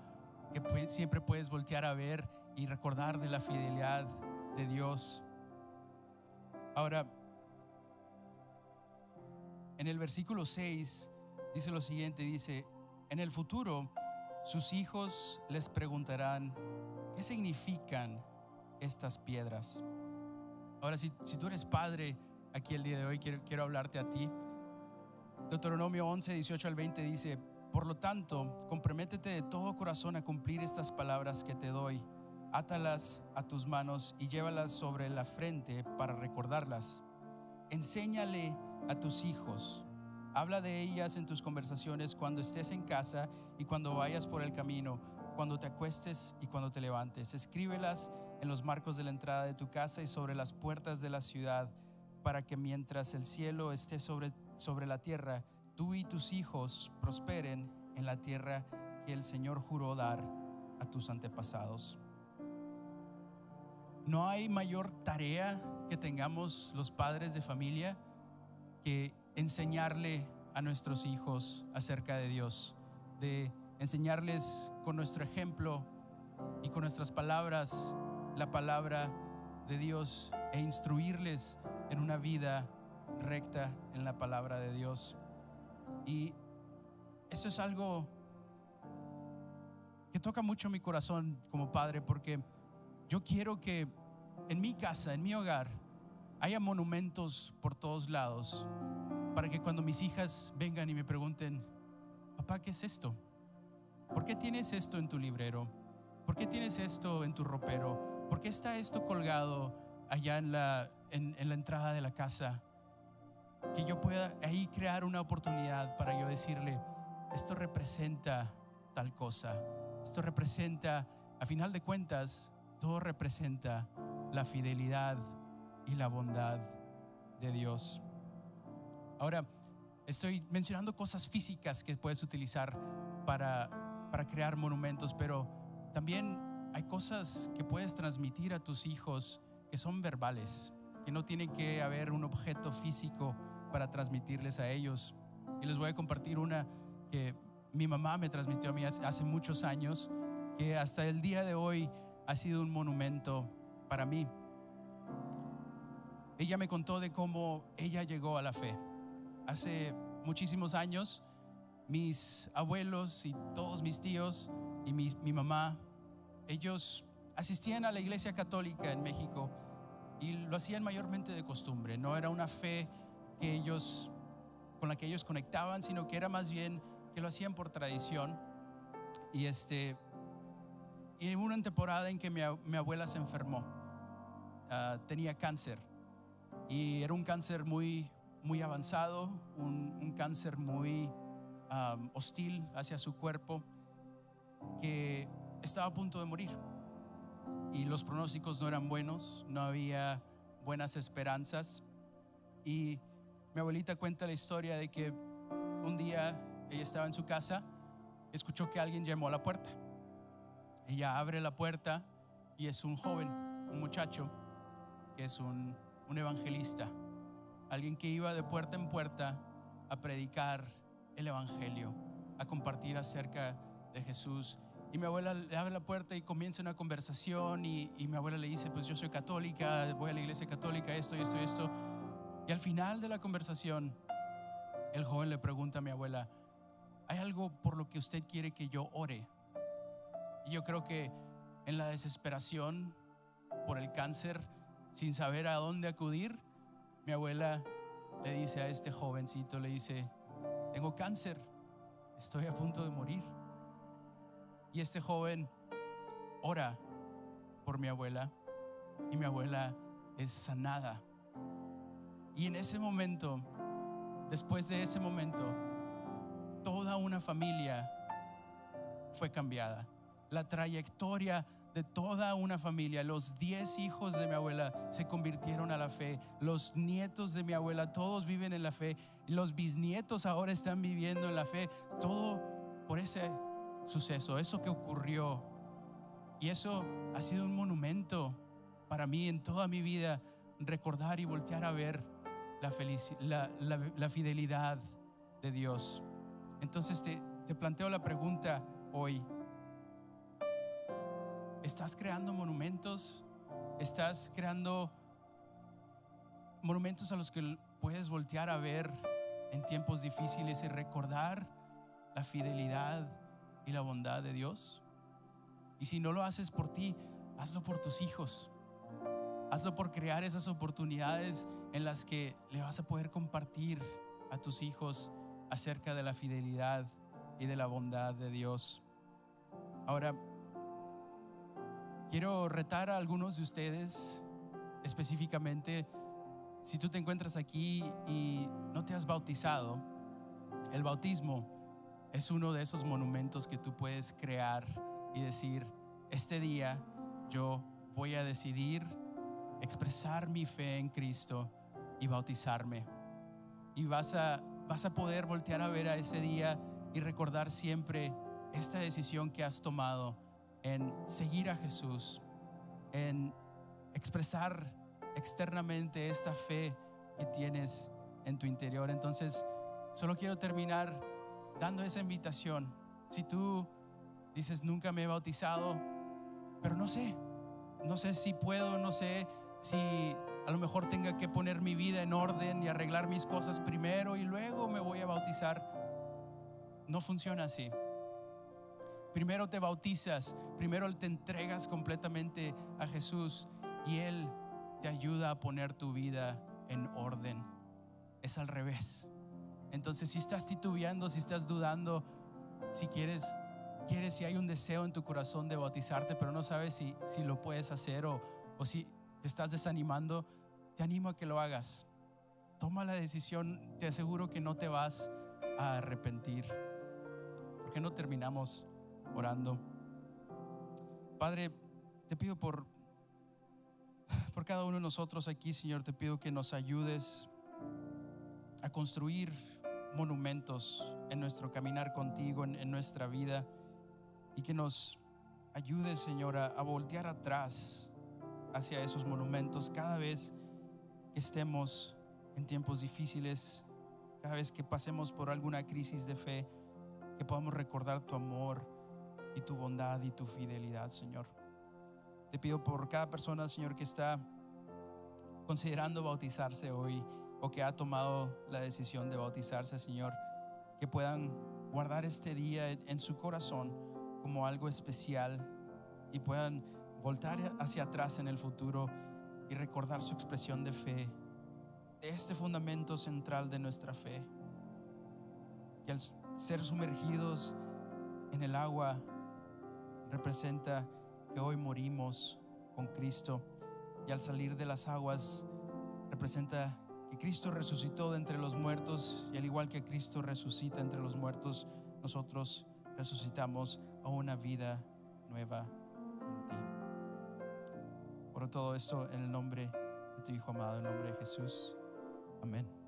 que siempre puedes voltear a ver y recordar de la fidelidad de Dios. Ahora, en el versículo 6 dice lo siguiente, dice: en el futuro sus hijos les preguntarán, ¿qué significan estas piedras? Ahora, si tú eres padre aquí el día de hoy, quiero hablarte a ti. Deuteronomio 11, 18 al 20 dice: por lo tanto, comprométete de todo corazón a cumplir estas palabras que te doy. Átalas a tus manos y llévalas sobre la frente para recordarlas. Enséñale a tus hijos. Habla de ellas en tus conversaciones cuando estés en casa y cuando vayas por el camino, cuando te acuestes y cuando te levantes. Escríbelas en los marcos de la entrada de tu casa y sobre las puertas de la ciudad, para que mientras el cielo esté sobre la tierra, tú y tus hijos prosperen en la tierra que el Señor juró dar a tus antepasados. No hay mayor tarea que tengamos los padres de familia que enseñarle a nuestros hijos acerca de Dios, de enseñarles con nuestro ejemplo y con nuestras palabras la palabra de Dios, e instruirles en una vida recta en la palabra de Dios. Y eso es algo que toca mucho mi corazón como padre, porque yo quiero que en mi casa, en mi hogar, haya monumentos por todos lados, para que cuando mis hijas vengan y me pregunten: papá, ¿qué es esto? ¿Por qué tienes esto en tu librero? ¿Por qué tienes esto en tu ropero? ¿Por qué está esto colgado allá en la entrada de la casa? Que yo pueda ahí crear una oportunidad para yo decirle: esto representa tal cosa, esto representa, a final de cuentas, todo representa la fidelidad y la bondad de Dios. Ahora, estoy mencionando cosas físicas que puedes utilizar para crear monumentos, pero también hay cosas que puedes transmitir a tus hijos que son verbales, que no tiene que haber un objeto físico para transmitirles a ellos. Y les voy a compartir una que mi mamá me transmitió a mí hace muchos años, que hasta el día de hoy ha sido un monumento para mí. Ella me contó de cómo ella llegó a la fe. Hace muchísimos años, mis abuelos y todos mis tíos y mi mamá, ellos asistían a la iglesia católica en México y lo hacían mayormente de costumbre. No era una fe con la que ellos conectaban, sino que era más bien que lo hacían por tradición. Y hubo una temporada en que mi abuela se enfermó. Tenía cáncer y era un cáncer muy, muy avanzado, un cáncer muy hostil hacia su cuerpo, que estaba a punto de morir y los pronósticos no eran buenos, no había buenas esperanzas. Y mi abuelita cuenta la historia de que un día ella estaba en su casa, escuchó que alguien llamó a la puerta. Ella abre la puerta y es un joven, un muchacho que es un evangelista, alguien que iba de puerta en puerta a predicar el evangelio, a compartir acerca de Jesús. Y mi abuela le abre la puerta y comienza una conversación y mi abuela le dice, pues yo soy católica, voy a la iglesia católica, esto y esto y esto. Y al final de la conversación, el joven le pregunta a mi abuela, ¿hay algo por lo que usted quiere que yo ore? Y yo creo que en la desesperación por el cáncer, sin saber a dónde acudir, mi abuela le dice a este jovencito, le dice, tengo cáncer, estoy a punto de morir. Y este joven ora por mi abuela y mi abuela es sanada. Y en ese momento, después de ese momento, toda una familia fue cambiada. La trayectoria de toda una familia, los 10 hijos de mi abuela se convirtieron a la fe, los nietos de mi abuela, todos viven en la fe, los bisnietos ahora están viviendo en la fe, todo por ese suceso, eso que ocurrió. Y eso ha sido un monumento para mí en toda mi vida, recordar y voltear a ver la fidelidad de Dios. Entonces te planteo la pregunta hoy: ¿estás creando monumentos? ¿Estás creando monumentos a los que puedes voltear a ver en tiempos difíciles y recordar la fidelidad y la bondad de Dios? Y si no lo haces por ti, hazlo por tus hijos. Hazlo por crear esas oportunidades en las que le vas a poder compartir a tus hijos acerca de la fidelidad y de la bondad de Dios. Ahora, quiero retar a algunos de ustedes específicamente. Si tú te encuentras aquí y no te has bautizado, el bautismo es uno de esos monumentos que tú puedes crear y decir, este día yo voy a decidir expresar mi fe en Cristo y bautizarme. Y vas a poder voltear a ver a ese día y recordar siempre esta decisión que has tomado en seguir a Jesús, en expresar externamente esta fe que tienes en tu interior. Entonces, solo quiero terminar dando esa invitación. Si tú dices, nunca me he bautizado, pero no sé si puedo, no sé si a lo mejor tenga que poner mi vida en orden y arreglar mis cosas primero y luego me voy a bautizar. No funciona así. Primero te bautizas, primero te entregas completamente a Jesús y Él te ayuda a poner tu vida en orden. Es al revés. Entonces, si estás titubeando, si estás dudando, si si hay un deseo en tu corazón de bautizarte, pero no sabes si lo puedes hacer o si te estás desanimando, te animo a que lo hagas. Toma la decisión, te aseguro que no te vas a arrepentir. ¿Por qué no terminamos orando? Padre, te pido por cada uno de nosotros aquí, Señor, te pido que nos ayudes a construir monumentos en nuestro caminar contigo, en nuestra vida, y que nos ayudes, Señor, a voltear atrás hacia esos monumentos cada vez que estemos en tiempos difíciles, cada vez que pasemos por alguna crisis de fe, que podamos recordar tu amor y tu bondad y tu fidelidad, Señor. Te pido por cada persona, Señor, que está considerando bautizarse hoy o que ha tomado la decisión de bautizarse, Señor, que puedan guardar este día en su corazón como algo especial y puedan voltar hacia atrás en el futuro y recordar su expresión de fe, de este fundamento central de nuestra fe, que al ser sumergidos en el agua representa que hoy morimos con Cristo, y al salir de las aguas representa que Cristo resucitó de entre los muertos, y al igual que Cristo resucita entre los muertos, nosotros resucitamos a una vida nueva en ti. Oro todo esto en el nombre de tu Hijo amado, en el nombre de Jesús. Amén.